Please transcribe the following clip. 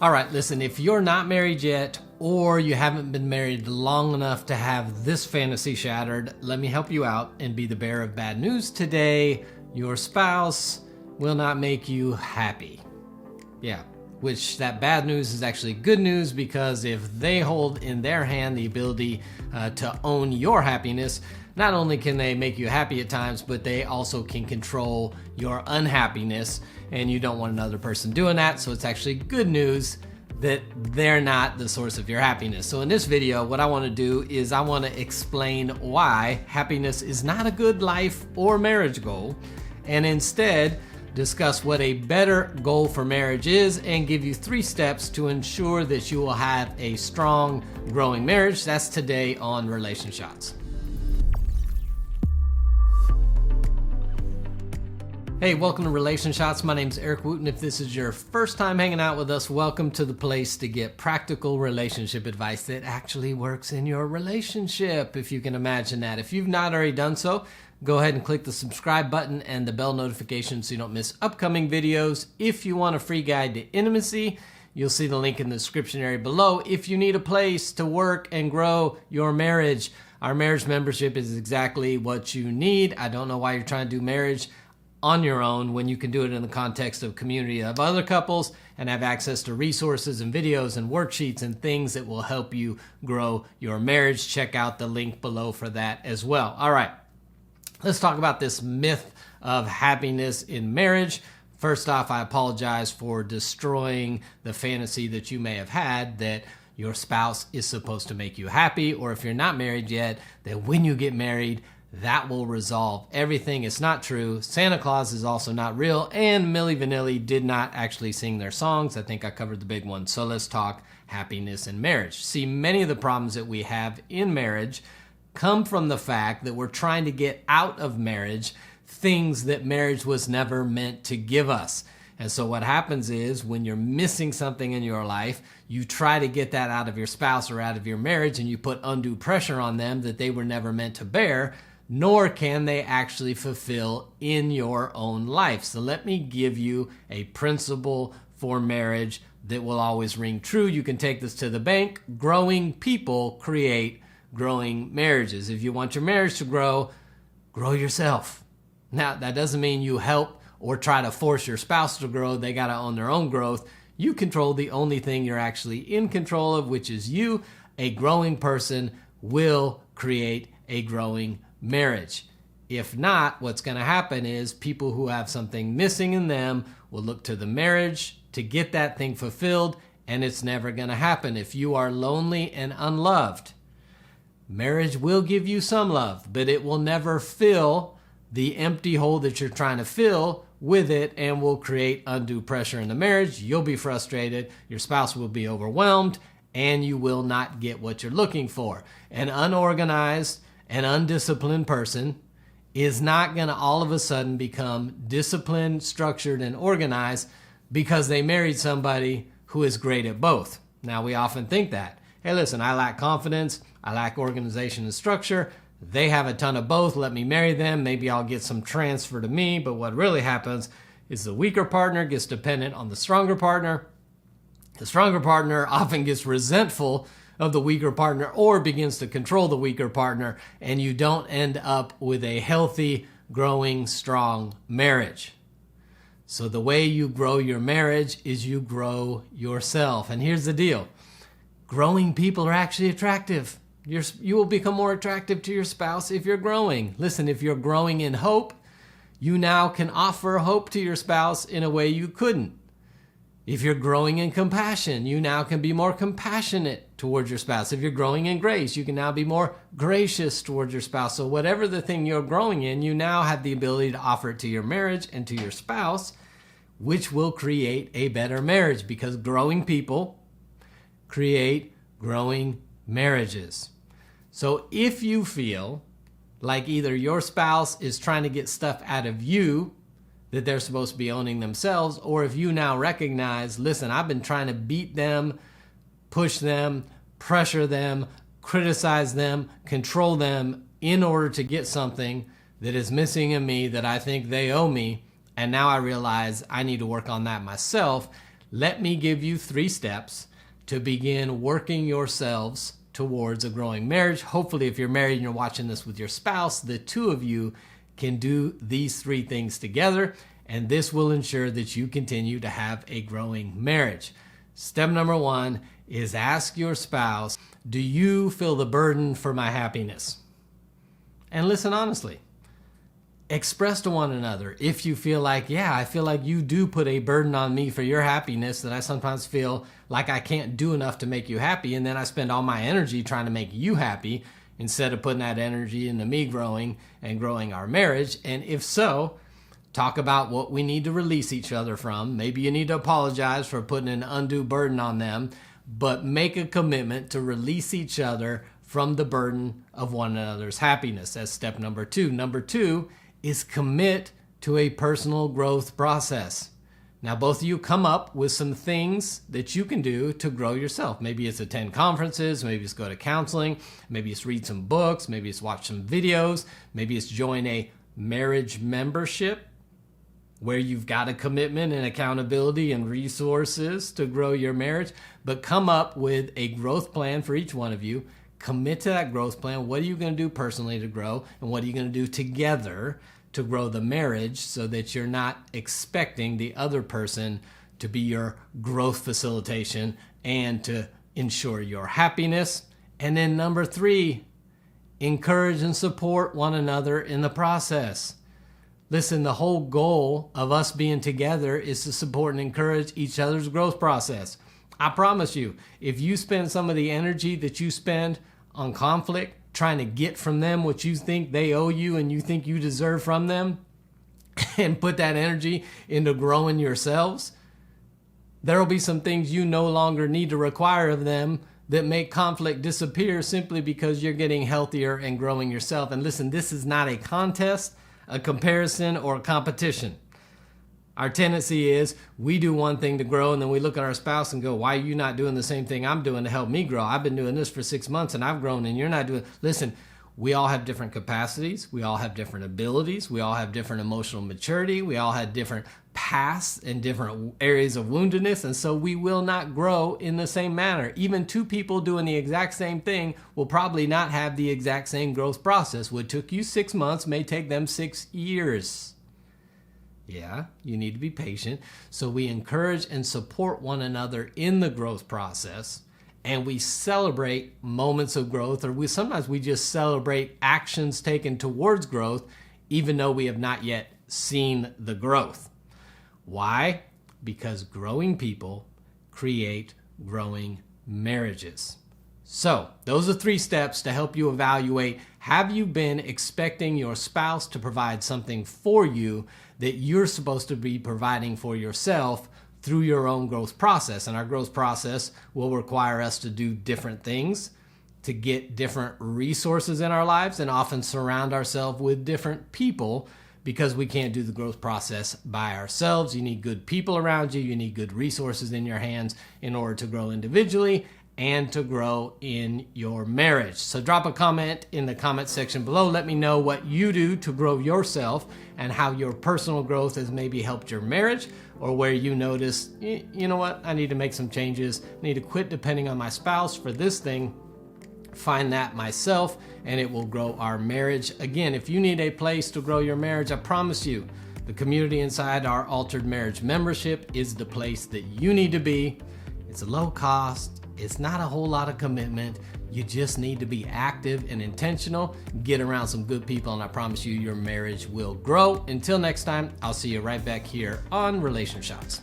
All right, listen, if you're not married yet or you haven't been married long enough to have this fantasy shattered, let me help you out and be the bearer of bad news today. Your spouse will not make you happy. Yeah, which that bad news is actually good news, because if they hold in their hand the ability to own your happiness, not only can they make you happy at times, but they also can control your unhappiness, and you don't want another person doing that. So it's actually good news that they're not the source of your happiness. So in this video, what I want to do is I want to explain why happiness is not a good life or marriage goal, and instead discuss what a better goal for marriage is and give you 3 steps to ensure that you will have a strong, growing marriage. That's today on Relationshots. Hey, welcome to Relationshots. My name's Eric Wooten. If this is your first time hanging out with us, welcome to the place to get practical relationship advice that actually works in your relationship, if you can imagine that. If you've not already done so, go ahead and click the subscribe button and the bell notification so you don't miss upcoming videos. If you want a free guide to intimacy, you'll see the link in the description area below. If you need a place to work and grow your marriage, our marriage membership is exactly what you need. I don't know why you're trying to do marriage on your own when you can do it in the context of community of other couples and have access to resources and videos and worksheets and things that will help you grow your marriage. Check out the link below for that as well. All right, let's talk about this myth of happiness in marriage. First off, I apologize for destroying the fantasy that you may have had that your spouse is supposed to make you happy, or if you're not married yet, that when you get married, that will resolve everything. It's not true. Santa Claus is also not real, and Milli Vanilli did not actually sing their songs. I think I covered the big one. So let's talk happiness in marriage. See, many of the problems that we have in marriage come from the fact that we're trying to get out of marriage things that marriage was never meant to give us. And so what happens is when you're missing something in your life, you try to get that out of your spouse or out of your marriage, and you put undue pressure on them that they were never meant to bear, nor can they actually fulfill in your own life. So let me give you a principle for marriage that will always ring true. You can take this to the bank. Growing people create growing marriages. If you want your marriage to grow, grow yourself. Now, that doesn't mean you help or try to force your spouse to grow. They got to own their own growth. You control the only thing you're actually in control of, which is you. A growing person will create a growing marriage. If not, what's going to happen is people who have something missing in them will look to the marriage to get that thing fulfilled, and it's never going to happen. If you are lonely and unloved, marriage will give you some love, but it will never fill the empty hole that you're trying to fill with it, and will create undue pressure in the marriage. You'll be frustrated, your spouse will be overwhelmed, and you will not get what you're looking for. An unorganized an undisciplined person is not going to all of a sudden become disciplined, structured, and organized because they married somebody who is great at both. Now, we often think that, hey, listen, I lack confidence, I lack organization and structure, they have a ton of both, let me marry them, maybe I'll get some transfer to me. But what really happens is the weaker partner gets dependent on the stronger partner. The stronger partner often gets resentful of the weaker partner or begins to control the weaker partner, and you don't end up with a healthy, growing, strong marriage. So the way you grow your marriage is you grow yourself. And here's the deal. Growing people are actually attractive. You will become more attractive to your spouse if you're growing. Listen, if you're growing in hope, you now can offer hope to your spouse in a way you couldn't. If you're growing in compassion, you now can be more compassionate towards your spouse. If you're growing in grace, you can now be more gracious towards your spouse. So whatever the thing you're growing in, you now have the ability to offer it to your marriage and to your spouse, which will create a better marriage, because growing people create growing marriages. So if you feel like either your spouse is trying to get stuff out of you that they're supposed to be owning themselves, or if you now recognize, listen, I've been trying to beat them, push them, pressure them, criticize them, control them in order to get something that is missing in me that I think they owe me, and now I realize I need to work on that myself, let me give you 3 steps to begin working yourselves towards a growing marriage. Hopefully, if you're married and you're watching this with your spouse, the two of you can do these 3 things together, and this will ensure that you continue to have a growing marriage. Step number 1 is ask your spouse, do you feel the burden for my happiness? And listen honestly. Express to one another if you feel like, yeah, I feel like you do put a burden on me for your happiness, that I sometimes feel like I can't do enough to make you happy, and then I spend all my energy trying to make you happy instead of putting that energy into me growing and growing our marriage. And if so, talk about what we need to release each other from. Maybe you need to apologize for putting an undue burden on them, but make a commitment to release each other from the burden of one another's happiness. That's step number 2. Number 2 is commit to a personal growth process. Now, both of you come up with some things that you can do to grow yourself. Maybe it's attend conferences, maybe it's go to counseling, maybe it's read some books, maybe it's watch some videos, maybe it's join a marriage membership where you've got a commitment and accountability and resources to grow your marriage. But come up with a growth plan for each one of you. Commit to that growth plan. What are you going to do personally to grow? And what are you going to do together to grow the marriage, so that you're not expecting the other person to be your growth facilitation and to ensure your happiness? And then number 3, encourage and support one another in the process. Listen, the whole goal of us being together is to support and encourage each other's growth process. I promise you, if you spend some of the energy that you spend on conflict, trying to get from them what you think they owe you and you think you deserve from them, and put that energy into growing yourselves, there will be some things you no longer need to require of them that make conflict disappear simply because you're getting healthier and growing yourself. And listen, this is not a contest, a comparison, or a competition. Our tendency is we do one thing to grow, and then we look at our spouse and go, why are you not doing the same thing I'm doing to help me grow? I've been doing this for 6 months and I've grown and you're not doing. Listen, we all have different capacities. We all have different abilities. We all have different emotional maturity. We all have different pasts and different areas of woundedness. And so we will not grow in the same manner. Even 2 people doing the exact same thing will probably not have the exact same growth process. What took you 6 months may take them 6 years. Yeah, you need to be patient. So we encourage and support one another in the growth process, and we celebrate moments of growth, or sometimes we just celebrate actions taken towards growth, even though we have not yet seen the growth. Why? Because growing people create growing marriages. So those are 3 steps to help you evaluate, have you been expecting your spouse to provide something for you that you're supposed to be providing for yourself through your own growth process? And our growth process will require us to do different things, to get different resources in our lives, and often surround ourselves with different people, because we can't do the growth process by ourselves. You need good people around you. You need good resources in your hands in order to grow individually and to grow in your marriage. So drop a comment in the comment section below. Let me know what you do to grow yourself and how your personal growth has maybe helped your marriage, or where you notice, you know what, I need to make some changes. I need to quit depending on my spouse for this thing. Find that myself, and it will grow our marriage. Again, if you need a place to grow your marriage, I promise you, the community inside our Altered Marriage membership is the place that you need to be. It's a low cost. It's not a whole lot of commitment. You just need to be active and intentional. Get around some good people, and I promise you your marriage will grow. Until next time, I'll see you right back here on Relation Shots.